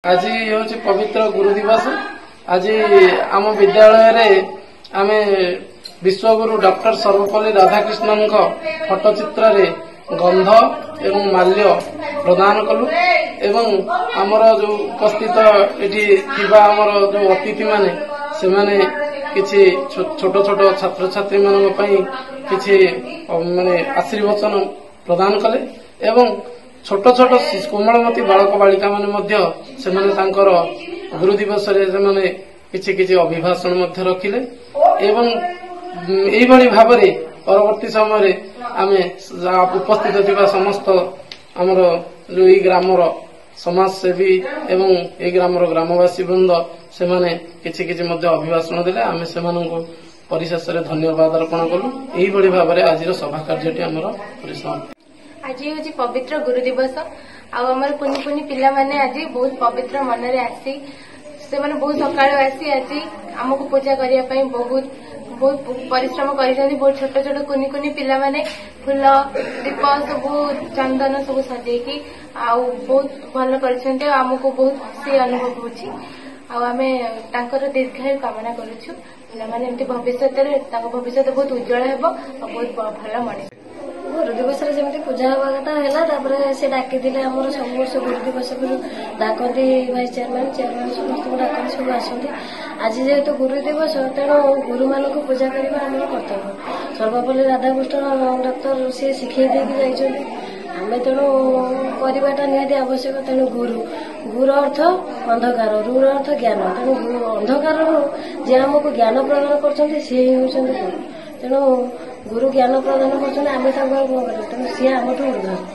आज हूँ पवित्र गुरु दिवस। आज आम विद्यालय आम विश्वगुरु डॉक्टर सर्वपल्ली राधाकृष्णन फटोचित्र गंध एवं माल्य प्रदान कलु एवं आमर जो उपस्थित ये आमर जो अतिथि माने से माने किछि छोट छोट छात्र छात्री मान किछि माने आशीर्वचन प्रदान कले एवं छोट छोट कोमलमती बालक बालिका माने तांकर गुरु दिवस किछि किछि अभिभाषण रखिले एवं एइभली भाबरे परवर्ती समय आमे उपस्थित थिबा समस्त आमर जो ई ग्रामर समाजसेवी एवं ए ग्रामर ग्रामवासी वृंद से माने किछि किछि मध्य अभिभाषण देले आमे सेमानंको परिशेष रे धन्यवाद अर्पण कलु। एइभली भाबरे आजिर सभा कार्यटी आमर परिसमाप्ति। आज हूँ पवित्र गुरु दिवस आमर कुनि कुनि पिला माने आज बहुत पवित्र मन रे आसी से माने बहुत सकाळ आसी आज आमको पूजा करिया पई बहुत बहुत परिश्रम करिसेंती। बहुत छोट छोट कुनि कुनि पिला माने फूल दीप सब चंदन सब सजेकी आउ बहुत भल करिसेंती। आमको बहुत खुशी अनुभव होछि आमे तांकर दीर्घायु कामना करूछु। पिला माने एमती भविष्य बहुत उज्जवल हेबो और बहुत भल मଣିଷ। गुरु दिवस जमी पूजा हवा कथा से डाकी आमर सब वर्ष गुरु दिवस डाकती भाइस चेयरमैन समस्त डाकती सब आसती। आज जेहेतु गुरु दिवस तेणु गुरु मान पूजा करने आम कर्तव्य। सर्वपल्ली राधाकृष्ण डॉक्टर सी शिखई देकी आमे तेणु करवाटा निहाती आवश्यक। तेणु गुरु अर्थ अंधकार, रुर अर्थ ज्ञान। तेणु अंधकार जी आमको ज्ञान प्रदान कर गुरु। तेणु गुरु ज्ञान प्रदान कर तेणु सी आम ऊर्ध्व।